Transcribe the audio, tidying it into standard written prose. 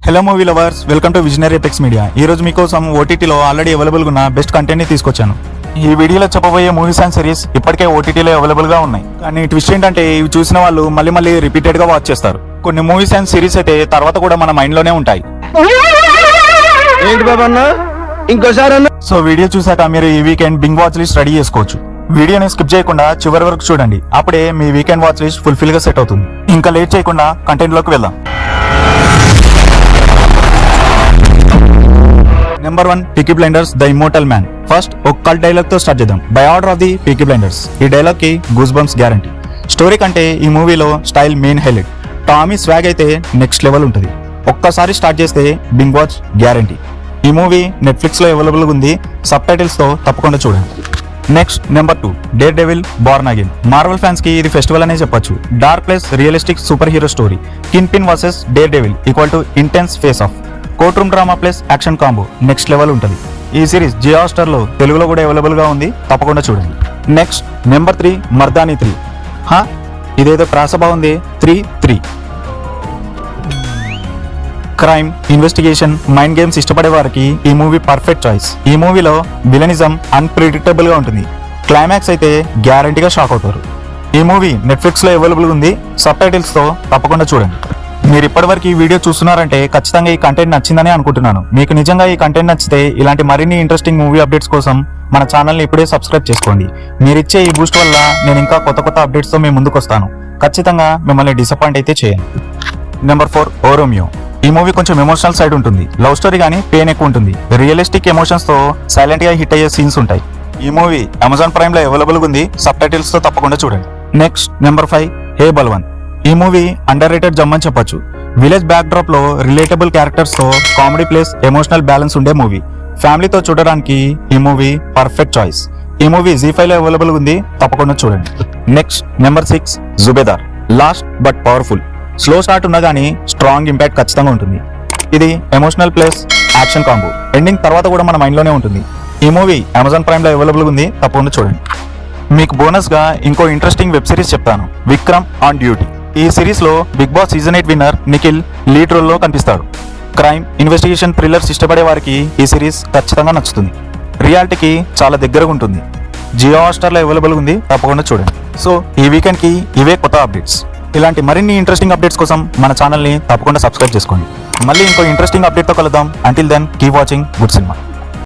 Hello movie lovers, welcome to visionary epics media. ఈ రోజు మీకోసం ఓటీటీలో ఆల్రెడీ అవైలబుల్ ఉన్న బెస్ట్ కంటెంట్ ని తీసుకొచ్చాను. ఈ వీడియోలో చెప్పబోయే మూవీస్ అండ్ సిరీస్ ఇప్పటికే ఓటీటీలో అవైలబుల్ గా ఉన్నాయి. కానీ ట్విస్ట్ ఏంటంటే ఇవి చూసిన వాళ్ళు మళ్ళీ రిపీటెడ్ గా వాచ్ చేస్తారు. కొన్ని మూవీస్ అండ్ సిరీస్ అయితే తర్వాత కూడా మన మైండ్ లోనే ఉంటాయి. ఏంటి బాబా అన్న ఇంకోసారి అన్న. సో వీడియో చూసాక మీరు ఈ weekend binge watch list ready చేసుకోవచ్చు. వీడియోని స్కిప్ చేయకుండా చివరి వరకు చూడండి. అప్పుడే మీ వీకెండ్ వాచ్ లిస్ట్ ఫుల్ఫిల్ గా సెట్ అవుతుంది. ఇంకా లేట్ చేయకుండా కంటెంట్ లోకి వెళ్దాం. Number 1, Peaky Blinders the Immortal Man. First ఒక కల్ట్ డైలాగ్ తో స్టార్ట్ చేద్దాం. By order of the Peaky Blinders. ఈ డైలాగ్ కి గూస్ బంప్స్ గ్యారంటీ. స్టోరీ కంటే ఈ మూవీలో style main highlight. Tommy swag అయితే నెక్స్ట్ లెవెల్ ఉంటుంది. ఒక్కసారి స్టార్ట్ చేస్తే బింగ్ వాచ్ గ్యారంటీ. ఈ మూవీ నెట్ఫ్లిక్స్ లో అవైలబుల్ ఉంది. సబ్ టైటిల్స్ తో తప్పకుండా చూడండి. Next number 2, dare devil born again. Marvel fans కి ఇది ఫెస్టివల్ అనే చెప్పొచ్చు. Dark plus realistic super hero story. King pin versus dare devil equal to intense face of. Court room drama plus action combo next level ఉంటుంది. ఈ series Jio Hotstar లో తెలుగులో కూడా available గా ఉంది. తప్పకుండా చూడండి. Next number 3, మర్దానీ 3. ఇదేదో ప్రాస బాగుంది. 3 క్రైమ్, ఇన్వెస్టిగేషన్, మైండ్ గేమ్స్ ఇష్టపడే వారికి ఈ మూవీ పర్ఫెక్ట్ చాయిస్. ఈ మూవీలో విలనిజం అన్ప్రిడిక్టబుల్ గా ఉంటుంది. క్లైమాక్స్ అయితే గ్యారంటీగా షాక్ అవుతారు. ఈ మూవీ నెట్ఫ్లిక్స్ లో అవైలబుల్ ఉంది. సబ్ టైటిల్స్ తో తప్పకుండా చూడండి. మీరు ఇప్పటివరకు ఈ వీడియో చూస్తున్నారంటే ఖచ్చితంగా ఈ కంటెంట్ నచ్చిందని అనుకుంటున్నాను. మీకు నిజంగా ఈ కంటెంట్ నచ్చితే ఇలాంటి మరిన్ని ఇంట్రెస్టింగ్ మూవీ అప్డేట్స్ కోసం మన ఛానల్ని ఇప్పుడే సబ్స్క్రైబ్ చేసుకోండి. మీరిచ్చే ఈ బూస్ట్ వల్ల నేను ఇంకా కొత్త అప్డేట్స్తో మీ ముందుకు వస్తాను. ఖచ్చితంగా మిమ్మల్ని డిసప్పాయింట్ అయితే చేయను. నెంబర్ 4, ఓ రోమియో. ఈ మూవీ కొంచెం ఎమోషనల్ సైడ్ ఉంటుంది. లవ్ స్టోరీ కానీ పెయిన్ ఎక్కువ ఉంటుంది. రియలిస్టిక్ ఎమోషన్స్ తో సైలెంట్ గా హిట్ అయ్యే సీన్స్ ఉంటాయి. ఈ మూవీ అమెజాన్ ప్రైమ్ లో అవైలబుల్ ఉంది. సబ్ టైటిల్స్ తో తప్పకుండా చూడండి. నెక్స్ట్ నెంబర్ 5, హే బల్వన్. ఈ మూవీ అండర్ రేటెడ్ జమ్ అని చెప్పొచ్చు. విలేజ్ బ్యాక్ డ్రాప్ లో రిలేటబుల్ క్యారెక్టర్స్ తో కామెడీ ప్లస్ ఎమోషనల్ బ్యాలెన్స్ ఉండే మూవీ. ఫ్యామిలీతో చూడడానికి ఈ మూవీ పర్ఫెక్ట్ చాయిస్. ఈ మూవీ జీ5 లో అవైలబుల్ ఉంది. తప్పకుండా చూడండి. Next number 6, Subedaar. Last but powerful. Slow start ఉన్నా కానీ స్ట్రాంగ్ ఇంపాక్ట్ ఖచ్చితంగా ఉంటుంది. ఇది emotional plus action combo. Ending తర్వాత కూడా మన మైండ్ లోనే ఉంటుంది. ఈ మూవీ అమెజాన్ ప్రైమ్ లో అవైలబుల్ ఉంది. తప్పకుండా చూడండి. మీకు బోనస్ గా ఇంకో ఇంట్రెస్టింగ్ వెబ్ సిరీస్ చెప్తాను. Vikram on duty. ఈ సిరీస్ లో Bigg Boss season 8 winner Nikhil lead role లో కనిపిస్తాడు. క్రైమ్, ఇన్వెస్టిగేషన్, థ్రిల్లర్స్ ఇష్టపడే వారికి ఈ సిరీస్ ఖచ్చితంగా నచ్చుతుంది. రియాలిటీకి చాలా దగ్గరగా ఉంటుంది. జియో హాట్‌స్టార్ లో అవైలబుల్ ఉంది. తప్పకుండా చూడండి. సో ఈ వీకెండ్ కి ఇవే కొత్త అప్డేట్స్. ఇలాంటి మరిన్ని ఇంట్రెస్టింగ్ అప్డేట్స్ కోసం మన ఛానల్ని తప్పకుండా సబ్స్క్రైబ్ చేసుకోండి. మళ్ళీ ఇంకో ఇంట్రెస్టింగ్ అప్డేట్ తో కలుద్దాం. Until then keep watching good cinema.